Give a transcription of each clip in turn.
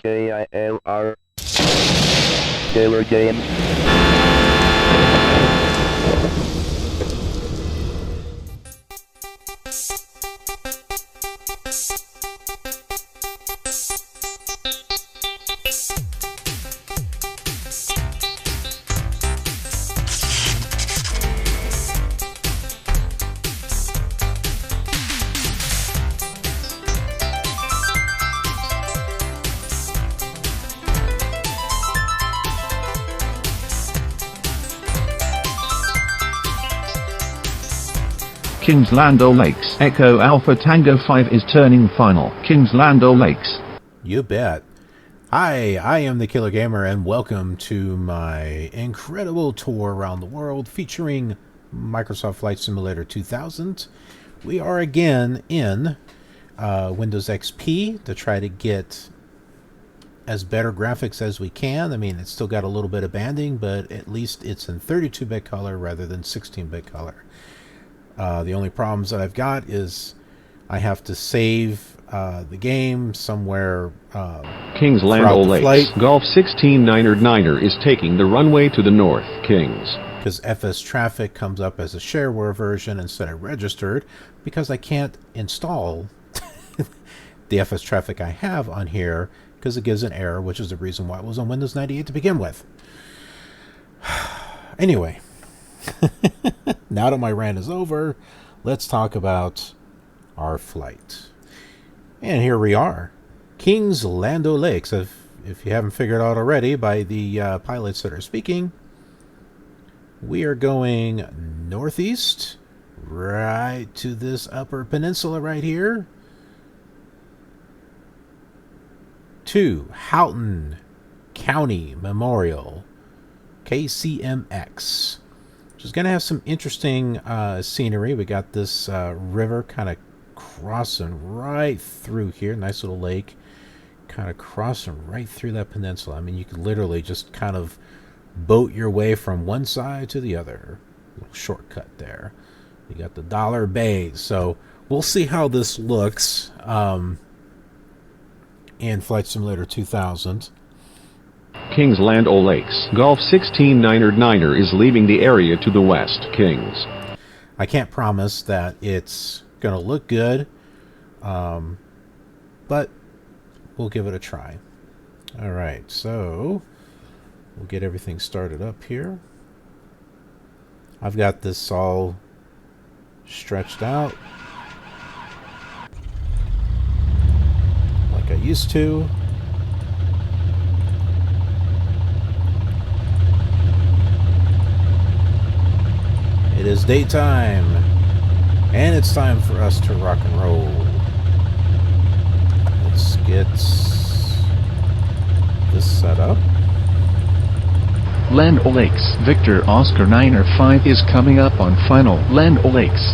KILR Killer Game. Kings Land O'Lakes. Echo Alpha Tango 5 is turning final. Kings Land O'Lakes. You bet. Hi, I am the Killer Gamer, and welcome to my incredible tour around the world featuring Microsoft Flight Simulator 2000. We are again in Windows XP to try to get as better graphics as we can. I mean, it's still got a little bit of banding, but at least it's in 32-bit color rather than 16-bit color. The only problems that I've got is I have to save the game somewhere. Kings Land O'Lakes. Golf 16 Niner is taking the runway to the north. Kings. Because FSTraffic comes up as a shareware version instead of registered, because I can't install the FSTraffic I have on here because it gives an error, which is the reason why it was on Windows 98 to begin with. Anyway. Now that my rant is over, let's talk about our flight. And here we are, Kings Land O'Lakes. If you haven't figured out already by the pilots that are speaking, we are going northeast, right to this Upper Peninsula right here, to Houghton County Memorial, KCMX. Which is going to have some interesting scenery. We got this river kind of crossing right through here. Nice little lake kind of crossing right through that peninsula. I mean, you could literally just kind of boat your way from one side to the other. Little shortcut there. You got the Dollar Bays. So we'll see how this looks in Flight Simulator 2000. Kings Land O'Lakes. Golf 16 Niner is leaving the area to the west. Kings. I can't promise that it's going to look good, but we'll give it a try. All right, so we'll get everything started up here. I've got this all stretched out like I used to. It is daytime, and it's time for us to rock and roll. Let's get this set up. Land O'Lakes. Victor Oscar Niner 5 is coming up on final. Land O'Lakes.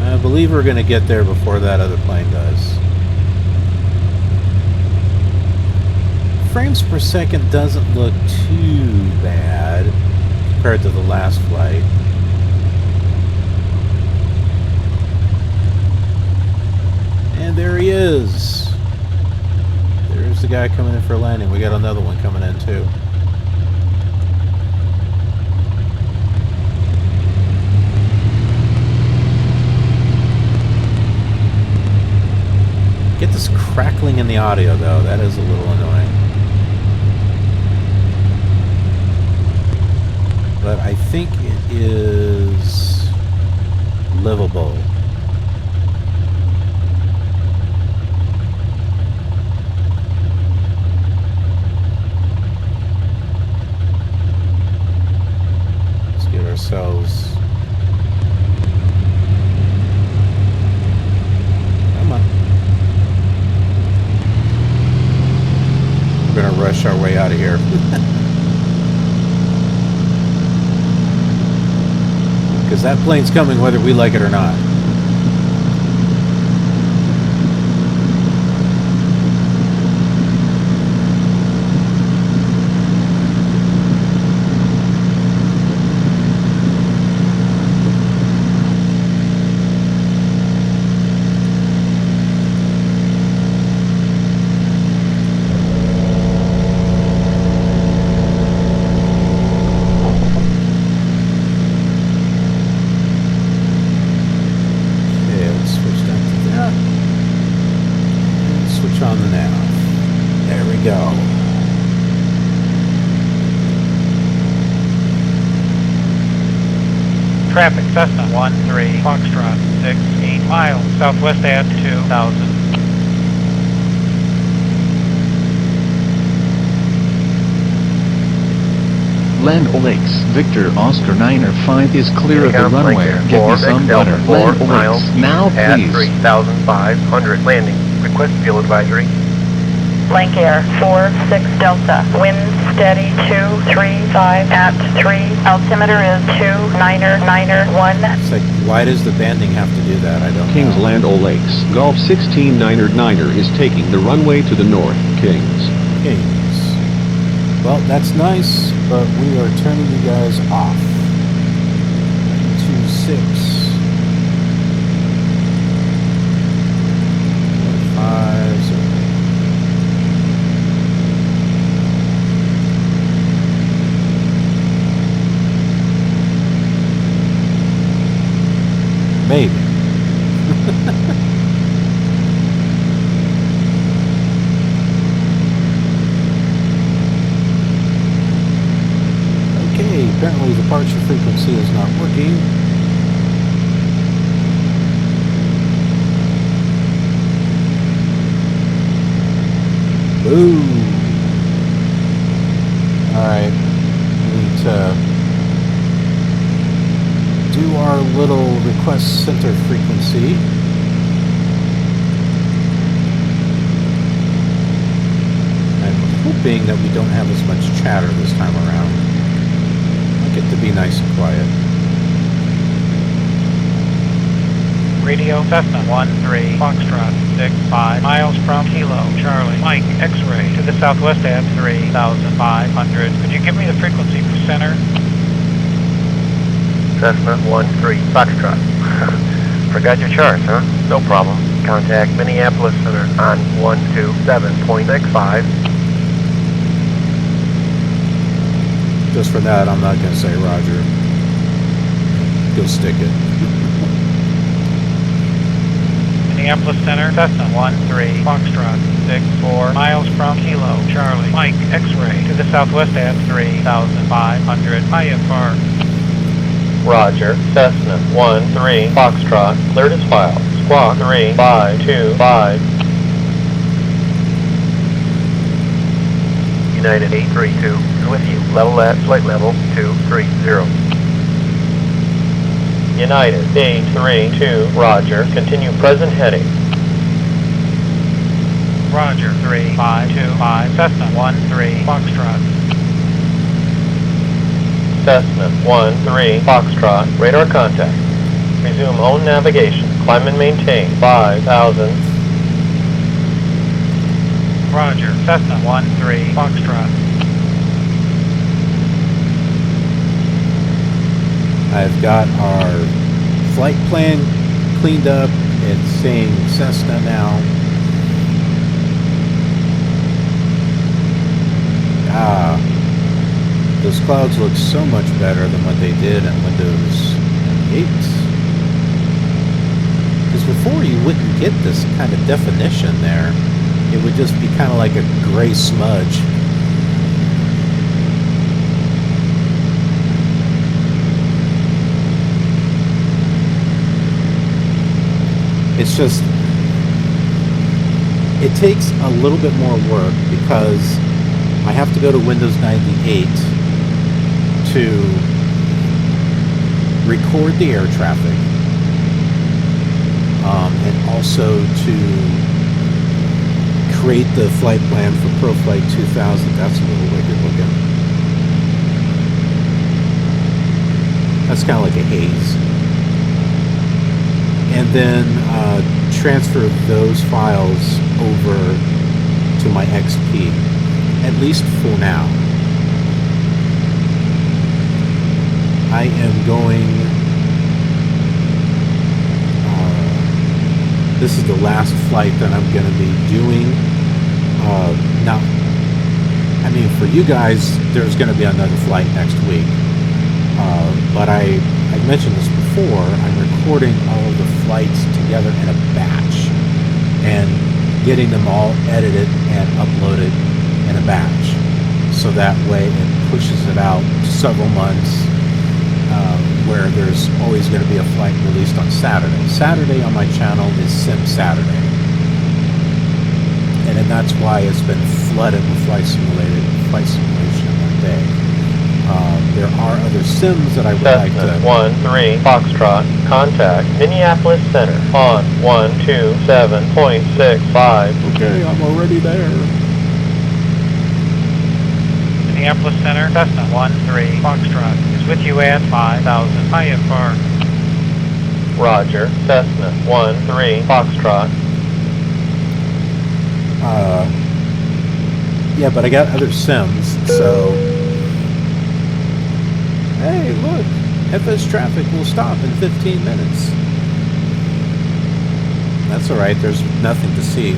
I believe we're going to get there before that other plane does. Frames per second doesn't look too bad compared to the last flight. And there he is. There's the guy coming in for landing. We got another one coming in too. Get this crackling in the audio, though. That is a little annoying. But I think it is livable. Let's get ourselves... Come on. We're going to rush our way out of here. Because that plane's coming whether we like it or not. On the nav. There we go. Traffic, Cessna 13, Foxtrot 6, 8 miles, southwest at 2000. Land O'Lakes, Victor Oscar 905 is clear of the runway. Give me some butter. Land O'Lakes, now please. 3,500 landing. Request fuel advisory. Blank Air 46 Delta. Wind steady 235 at 3. Altimeter is 29991. It's like, why does the banding have to do that? I don't Kings know. Land O'Lakes, Golf 169er is taking the runway to the north, Kings. Kings. Well, that's nice, but we are turning you guys off. 926. 50. Maybe. Okay, apparently the departure frequency is not working. Ooh. Alright. We need to do our little request center frequency. I'm hoping that we don't have as much chatter this time around. I get to be nice and quiet. Radio, Cessna 13, Foxtrot 6, 5 miles from Kilo, Charlie, Mike, X-ray to the southwest at 3,500. Could you give me the frequency for center? Cessna 13, Foxtrot. Forgot your charts, huh? No problem. Contact Minneapolis Center on 127.65. Just for that, I'm not going to say Roger. Go stick it. Minneapolis Center, Cessna 13, Foxtrot 6, 4 miles from Kilo, Charlie, Mike, X-ray to the southwest at 3,500. IFR. Roger, Cessna 13, Foxtrot, cleared as filed. Squawk 3525. United 832 is with you. Level at flight level 230. United 832, Roger. Continue present heading. Roger, 3525, Cessna 13, Foxtrot. Cessna 13, Foxtrot, radar contact. Resume own navigation. Climb and maintain 5,000. Roger, Cessna 13, Foxtrot. I've got our flight plan cleaned up. It's saying Cessna now. Those clouds look so much better than what they did in Windows 8. Because before you wouldn't get this kind of definition there. It would just be kind of like a gray smudge. It's just, it takes a little bit more work because I have to go to Windows 98 to record the air traffic, and also to create the flight plan for ProFlight 2000. That's a little wicked looking. That's kind of like a haze. And then transfer those files over to my XP, at least for now. I am going, this is the last flight that I'm going to be doing. Now, I mean, for you guys, there's going to be another flight next week. But I mentioned this before, I'm recording all of the flights together in a batch and getting them all edited and uploaded in a batch. So that way it pushes it out several months, where there's always going to be a flight released on Saturday. Saturday on my channel is Sim Saturday. And then that's why it's been flooded with flight simulation that day. There are other sims that I would like to... 1-3 Foxtrot, contact Minneapolis Center on 127.65. Okay, I'm already there. Minneapolis Center, Cessna 1-3 Foxtrot is with you at 5,000 IFR. Roger, Cessna 1-3 Foxtrot. Yeah, but I got other sims, so... Hey, look! FSTraffic will stop in 15 minutes. That's alright, there's nothing to see. I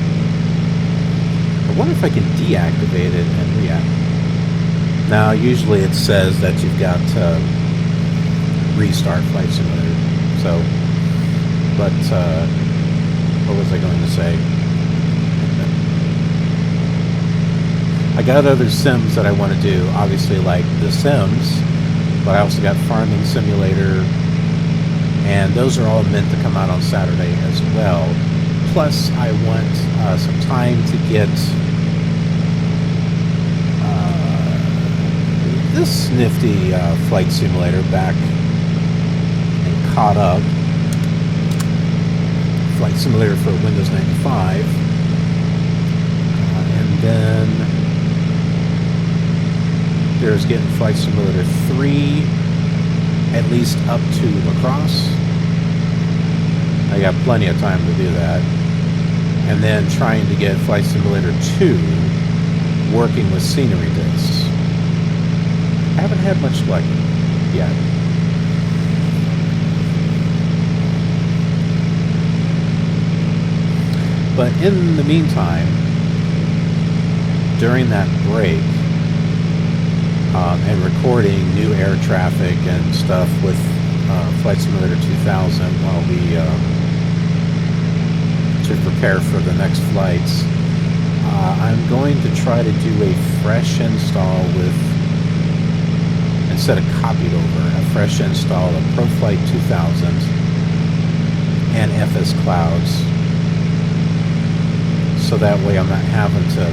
wonder if I can deactivate it and reactivate. Now, usually it says that you've got to restart Flight Simulator. So, but, what was I going to say? I got other sims that I want to do, obviously like The Sims, but I also got Farming Simulator, and those are all meant to come out on Saturday as well. Plus, I want some time to get this nifty flight simulator back and caught up. Flight Simulator for Windows 95. And then there's getting Flight Simulator 3, at least up to Lacrosse. I got plenty of time to do that. And then trying to get Flight Simulator 2 working with scenery discs. I haven't had much luck yet. But in the meantime, during that break, and recording new air traffic and stuff with Flight Simulator 2000 while we to prepare for the next flights, I'm going to try to do a fresh install with, instead of copied over, a fresh install of ProFlight 2000 and FS Clouds, so that way I'm not having to,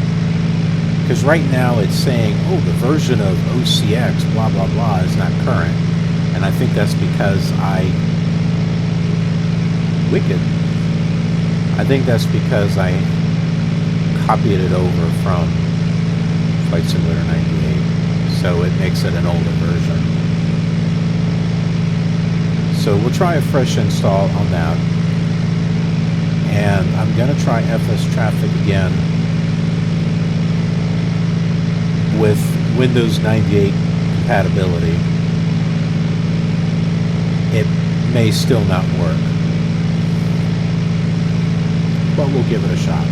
because right now it's saying, oh, the version of OCX blah blah blah is not current, and I think that's because I think that's because I copied it over from Flight Simulator 98, so it makes it an older version. So we'll try a fresh install on that, and I'm going to try FSTraffic again with Windows 98 compatibility. It may still not work, but we'll give it a shot.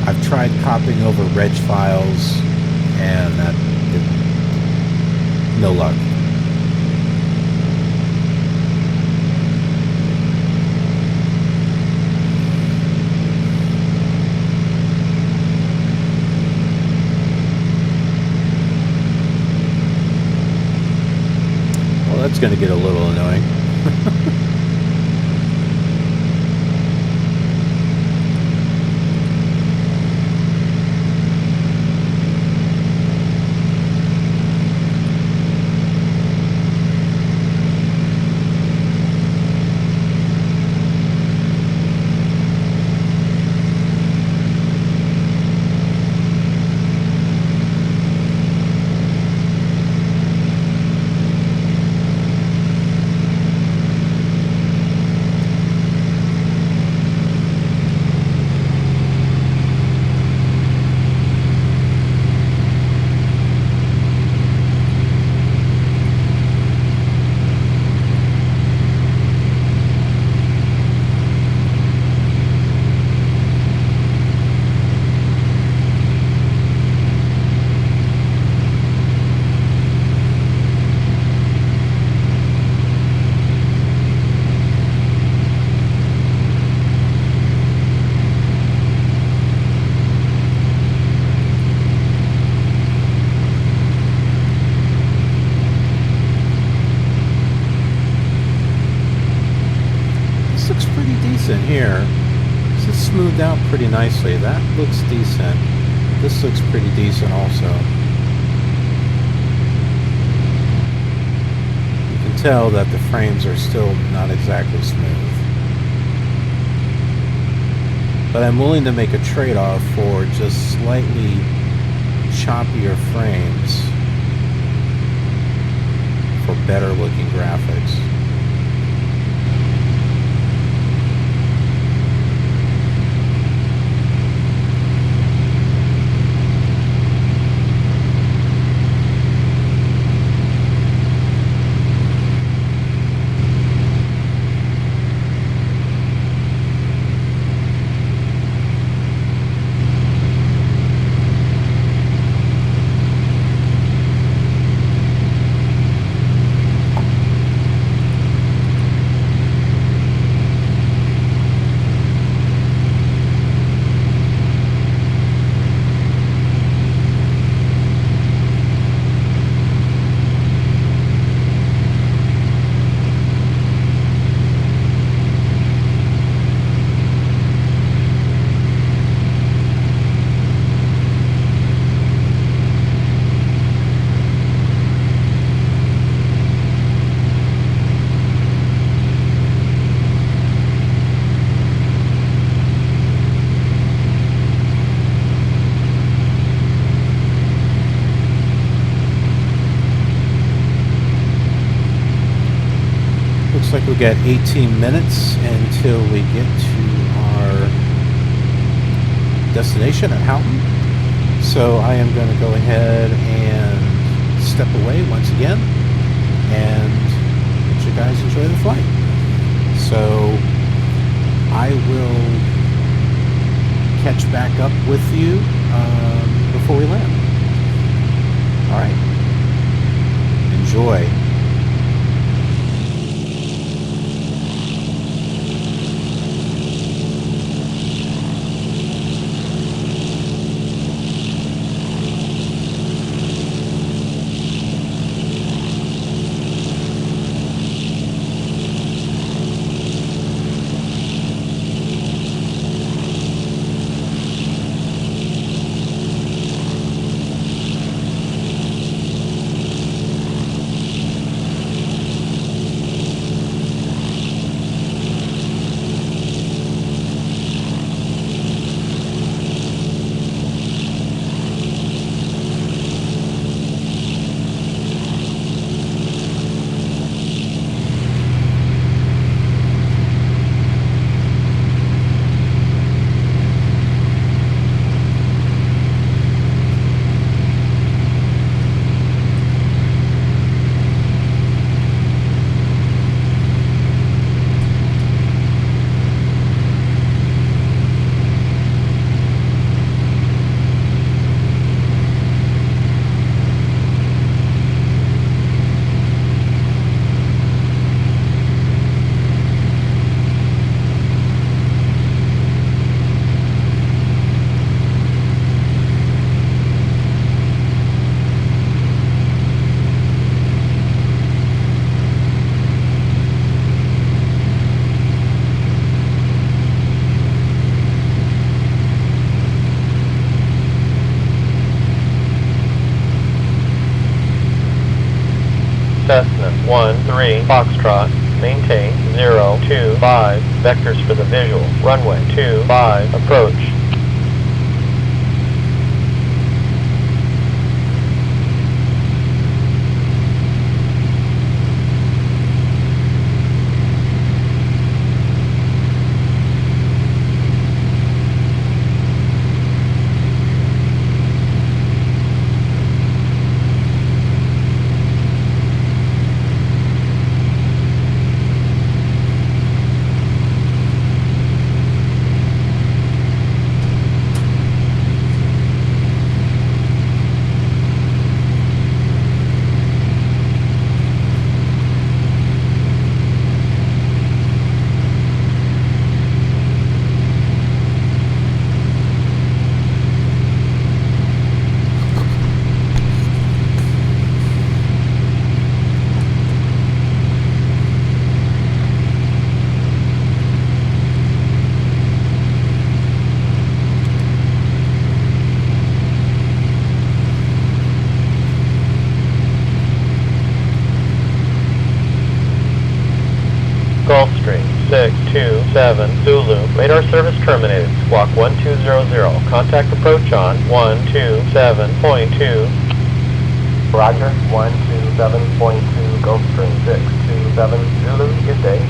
I've tried copying over reg files, and that no luck. Well, that's going to get a little annoying. here. This is smoothed out pretty nicely. That looks decent. This looks pretty decent also. You can tell that the frames are still not exactly smooth. But I'm willing to make a trade-off for just slightly choppier frames for better looking graphics. Looks like we've got 18 minutes until we get to our destination at Houghton. So I am going to go ahead and step away once again and let you guys enjoy the flight. So I will catch back up with you before we land. All right. Enjoy. Cessna 13 Foxtrot, maintain 025, vectors for the visual, runway 25, approach. 27 Zulu. Radar service terminated. Squawk 1200. Contact approach on 127.2. Roger, 127.2, Gulfstream 627 Zulu. Good day.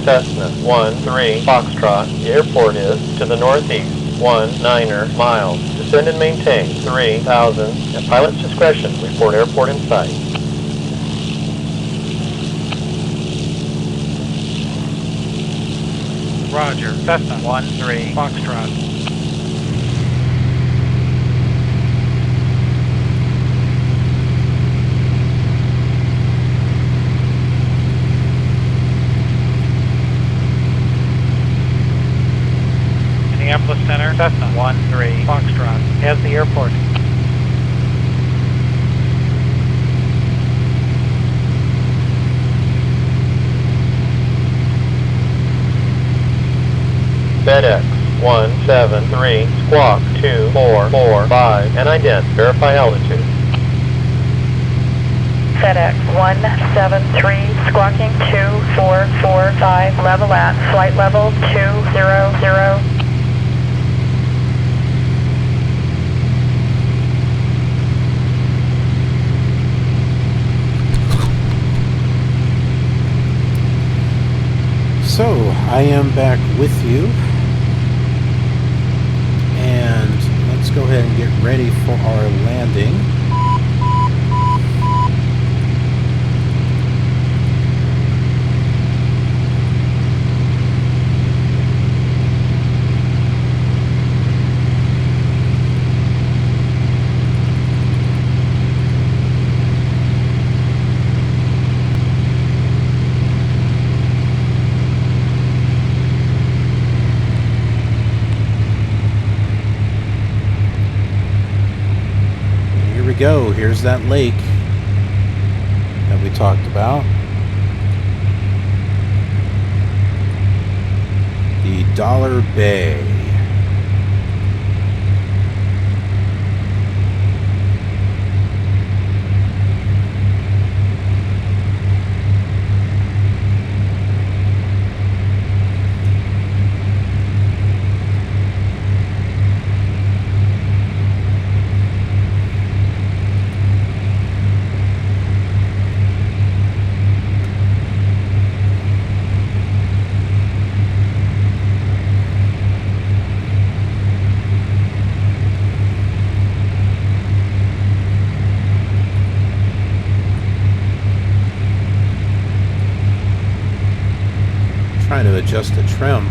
Cessna 13 Foxtrot. The airport is to the northeast, 19 miles. Descend and maintain 3,000. At pilot's discretion, report airport in sight. Roger. Cessna 13 Foxtrot. Minneapolis Center, Cessna 13 Foxtrot. Has the airport. FedEx 173 Squawk 2445 and ident. Verify altitude. FedEx 173, squawking 2445, level at flight level 200. So, I am back with you, and let's go ahead and get ready for our landing. Go. Here's that lake that we talked about. The Dollar Bay. Trying to adjust the trim.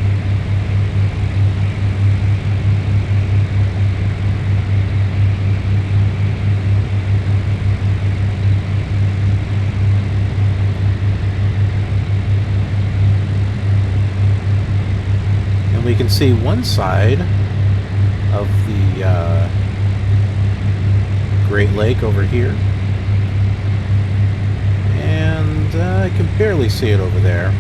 And we can see one side of the Great Lake over here. And I can barely see it over there.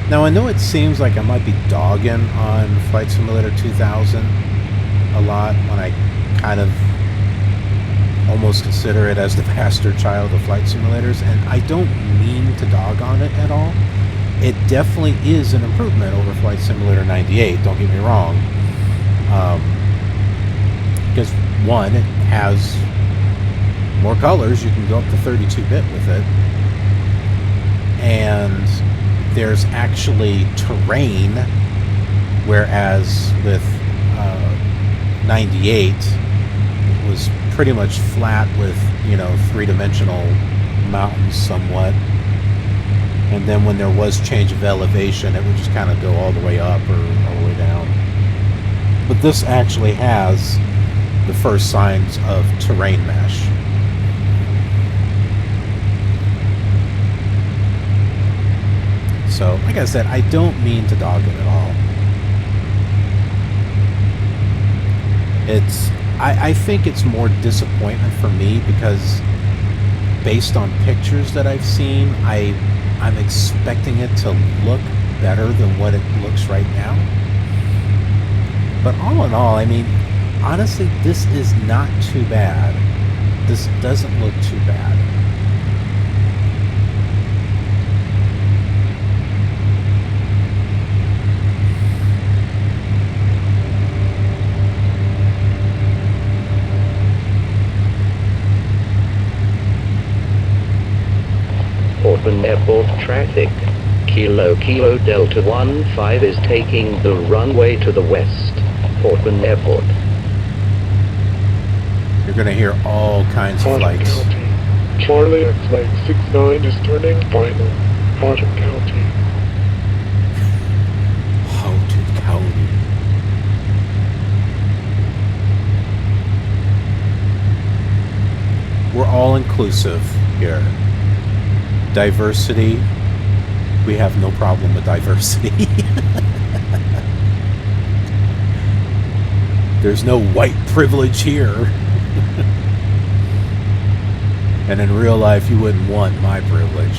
Now I know it seems like I might be dogging on Flight Simulator 2000 a lot when I kind of almost consider it as the bastard child of flight simulators, and I don't mean to dog on it at all. It definitely is an improvement over Flight Simulator 98, don't get me wrong. Because one, it has more colors, you can go up to 32-bit with it, and there's actually terrain, whereas with 98 it was pretty much flat with, you know, three-dimensional mountains somewhat, and then when there was change of elevation it would just kind of go all the way up or all the way down. But this actually has the first signs of terrain mesh. So, like I said, I don't mean to dog it at all. I think it's more disappointment for me because based on pictures that I've seen, I'm expecting it to look better than what it looks right now. But all in all, I mean, honestly, this is not too bad. This doesn't look too bad. Houghton Airport traffic. Kilo Delta 15 is taking the runway to the west. Houghton Airport. You're going to hear all kinds of Houghton flights. County. Charlie at flight 69 is turning final. Houghton County. Houghton County. We're all inclusive here. Diversity. We have no problem with diversity. There's no white privilege here. And in real life, you wouldn't want my privilege.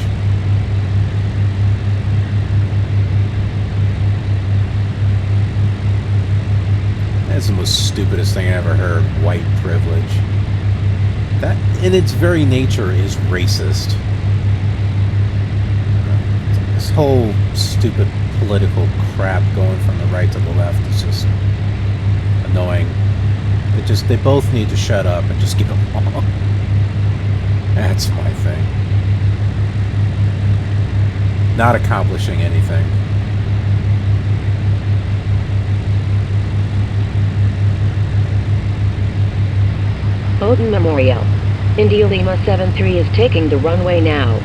That's the most stupidest thing I ever heard. White privilege. That, in its very nature, is racist. This whole stupid political crap going from the right to the left is just annoying. They both need to shut up and just get along. That's my thing. Not accomplishing anything. Houghton Memorial. India Lima 73 is taking the runway now.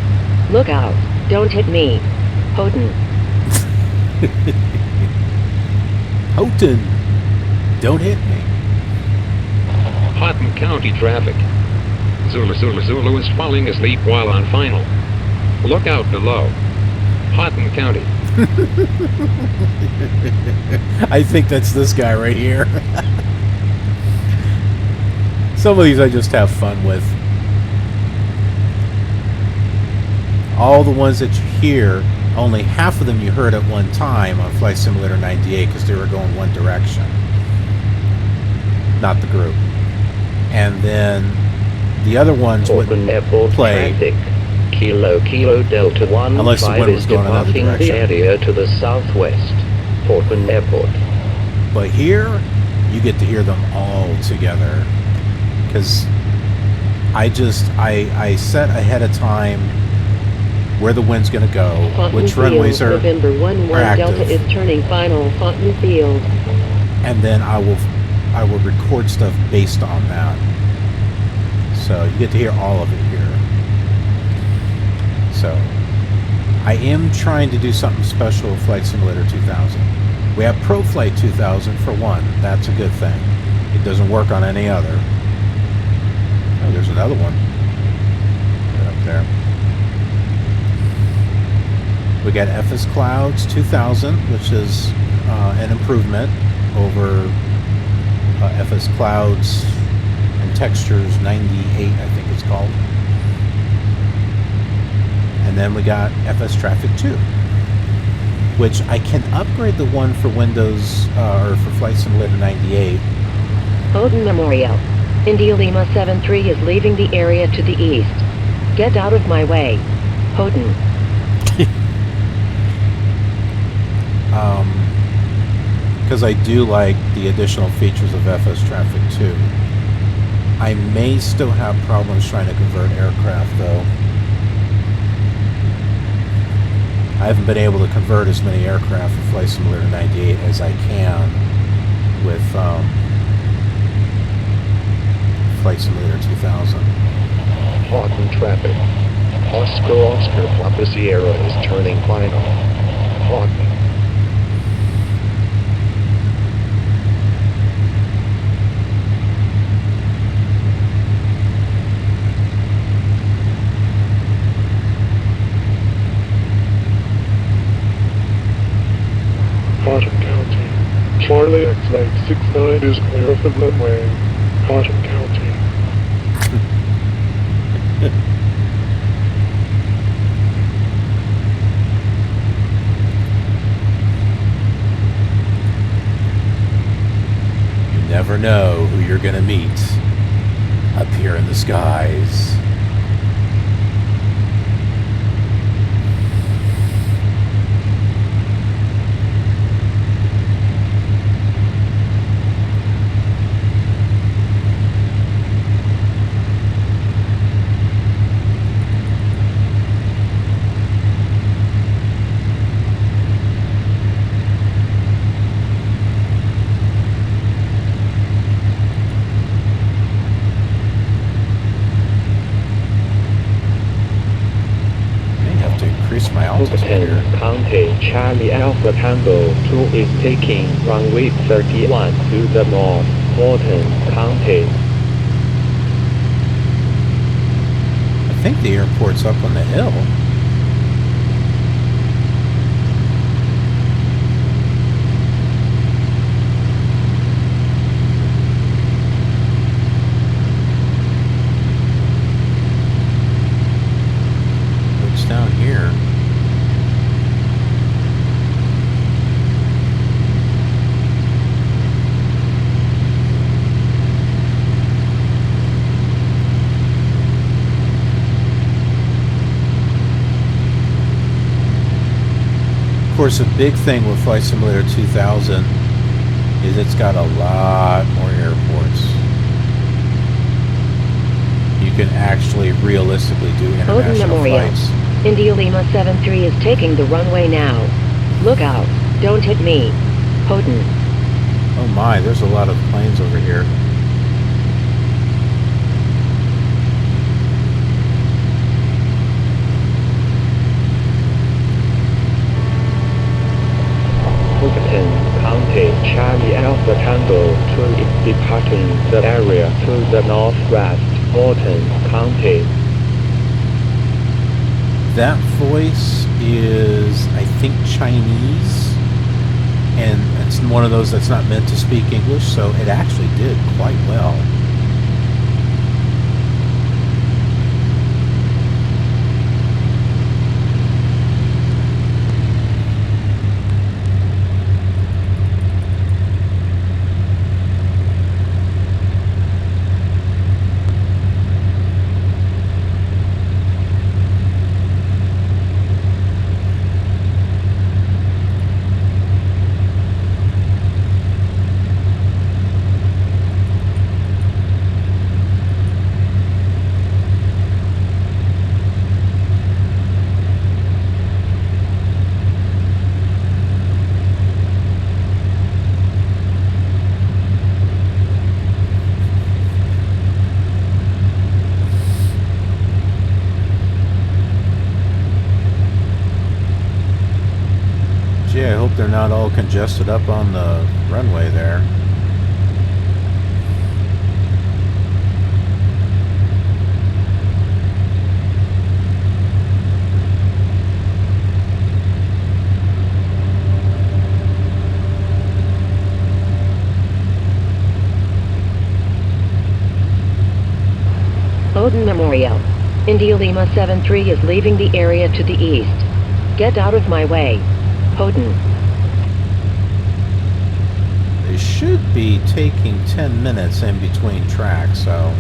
Look out. Don't hit me. Houghton. Houghton. Don't hit me. Houghton County traffic. Zulu is falling asleep while on final. Look out below. Houghton County. I think that's this guy right here. Some of these I just have fun with. All the ones that you hear, only half of them you heard at one time on Flight Simulator 98 because they were going one direction. Not the group. And then the other ones wouldn't play. Traffic. Kilo Delta 15 is departing the area to the southwest. Houghton Airport. But here, you get to hear them all together. Because I set ahead of time where the wind's going to go, which runways are November 11 active. Delta is turning final. Houghton Field. And then I will record stuff based on that. So you get to hear all of it here. So I am trying to do something special with Flight Simulator 2000. We have ProFlight 2000 for one. That's a good thing. It doesn't work on any other. Oh, there's another one. Right up there. We got FS Clouds 2000, which is an improvement over FS Clouds and Textures 98, I think it's called. And then we got FSTraffic 2, which I can upgrade the one for Windows or for Flight Simulator 98. Houghton Memorial. India Lima 73 is leaving the area to the east. Get out of my way. Houghton. Because I do like the additional features of FSTraffic 2. I may still have problems trying to convert aircraft, though. I haven't been able to convert as many aircraft for Flight Simulator 98 as I can with Flight Simulator 2000. Houghton traffic. Oscar Papa Sierra is turning final. Houghton. Houghton County. Charlie at flight 69 is clear of the runway. Houghton County. You never know who you're going to meet up here in the skies. my altitude here. Houghton County, Charlie Alpha Tango 2 is taking runway 31 to the north, Houghton County. I think the airport's up on the hill. It's down here. Of course, a big thing with Flight Simulator 2000 is it's got a lot more airports. You can actually realistically do Houghton international Memorial. flights. India Lima 73 is taking the runway now. Look out. Don't hit me. Houghton. Oh my, there's a lot of planes over here. Houghton County, Charlie Alpha Tango 2 is departing the area to the northwest, Houghton County. That voice is, I think, Chinese, and it's one of those that's not meant to speak English, so it actually did quite well. Gee, I hope they're not all congested up on the runway there. Houghton Memorial. India Lima 73 is leaving the area to the east. Get out of my way. Houghton. They should be taking 10 minutes in between tracks, so...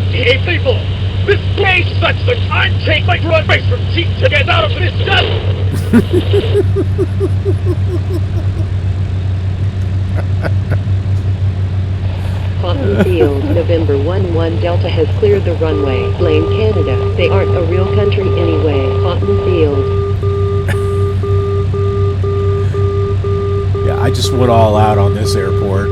Hey people! This place sucks the time take my runway from teeth to get out of this dust! Houghton Field, November 11 Delta has cleared the runway. Blame Canada. They aren't a real country anyway. Houghton Field. Yeah, I just went all out on this airport.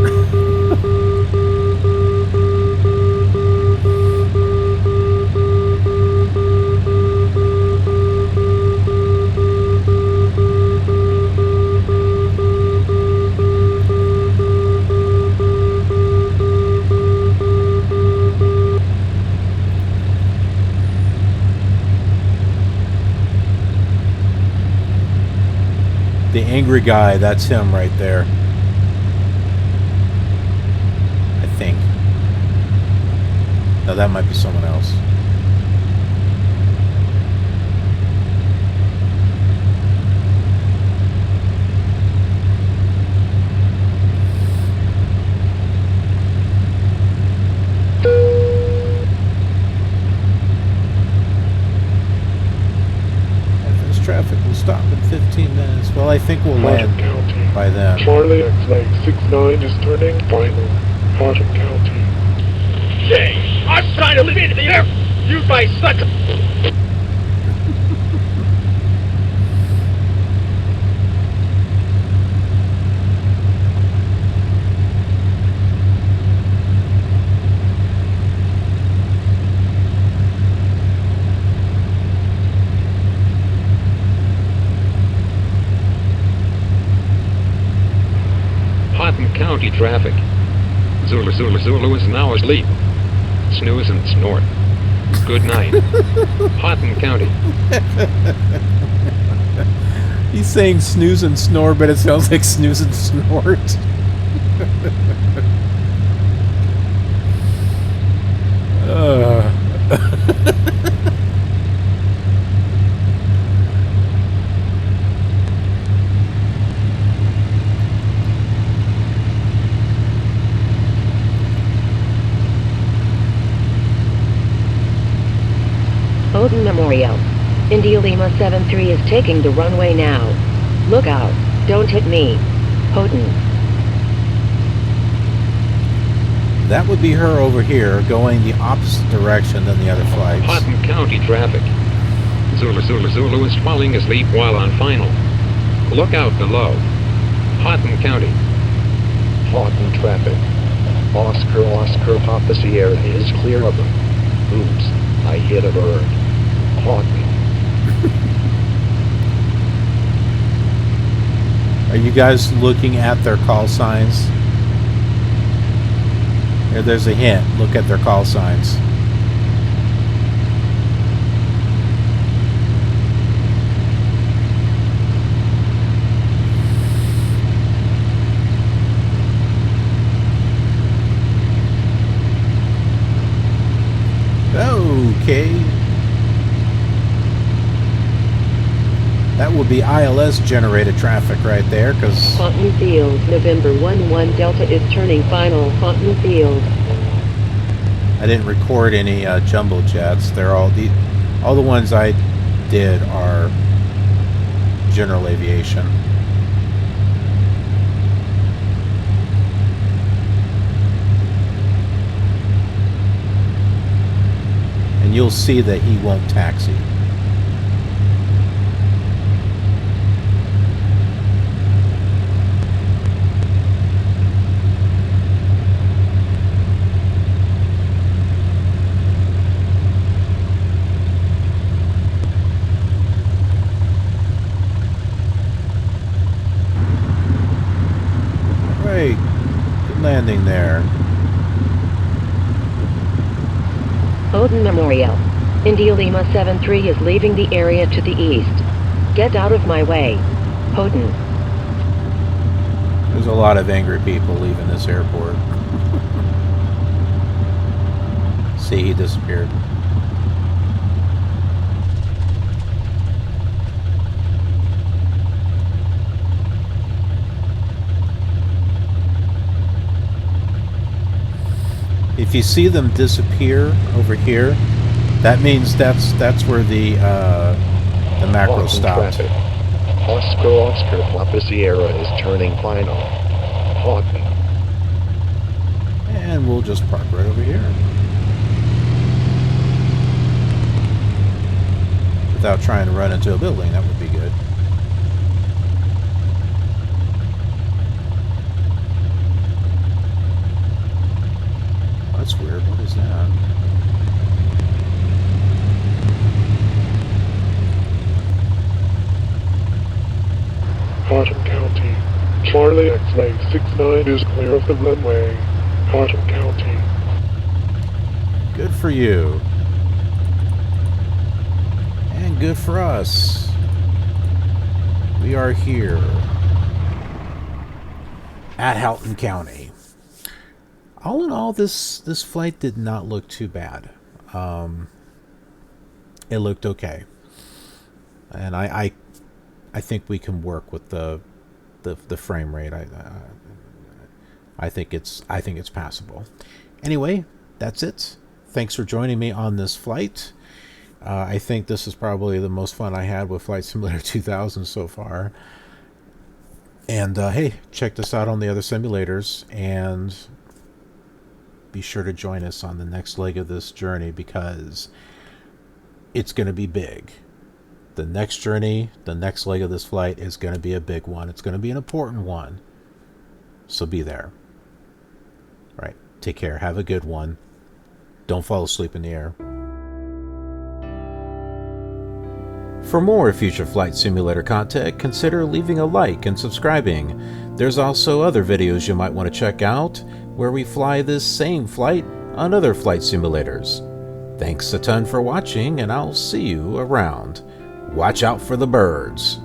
The angry guy, that's him right there. I think. No, that might be someone else. Traffic will stop in 15 minutes. Well, I think we'll land by then. Charlie X-Lake 69 is turning final. Houghton County. Hey, I'm trying to live in the air! You guys suck! County traffic. Zulu Zulu Zulu is now asleep. Snooze and snort. Good night. Houghton County. He's saying snooze and snore, but it sounds like snooze and snort. Houghton Memorial. India Lima 73 is taking the runway now. Look out. Don't hit me. Houghton. That would be her over here, going the opposite direction than the other flights. Houghton County traffic. Zulu Zulu Zulu is falling asleep while on final. Look out below. Houghton County. Houghton traffic. Oscar Oscar Papa Sierra is clear of them. Oops, I hit a bird. Houghton. Are you guys looking at their call signs? Here, there's a hint. Look at their call signs. Okay. That would be ILS generated traffic right there, because Houghton Field, November 11 Delta is turning final. Houghton Field. I didn't record any jumbo jets. They're all the ones I did are general aviation. And you'll see that he won't taxi. Right, good landing there. Houghton Memorial. India Lima 73 is leaving the area to the east. Get out of my way. Houghton. There's a lot of angry people leaving this airport. See, he disappeared. If you see them disappear over here, that means that's where the macro stopped. Traffic. Oscar Oscar Papa Sierra is turning final. Houghton. And we'll just park right over here. Without trying to run into a building, that would be good. That's weird. What is that? Houghton County. Charlie X-Ray 69 is clear of the runway. Houghton County. Good for you. And good for us. We are here at Houghton County. All in all, this flight did not look too bad. It looked okay, and I think we can work with the frame rate. I think it's passable. Anyway, that's it. Thanks for joining me on this flight. I think this is probably the most fun I had with Flight Simulator 2000 so far. And hey, check this out on the other simulators, and be sure to join us on the next leg of this journey, because it's going to be big. The next journey, the next leg of this flight is going to be a big one. It's going to be an important one. So be there. All right. Take care. Have a good one. Don't fall asleep in the air. For more future Flight Simulator content, consider leaving a like and subscribing. There's also other videos you might want to check out where we fly this same flight on other flight simulators. Thanks a ton for watching, and I'll see you around. Watch out for the birds.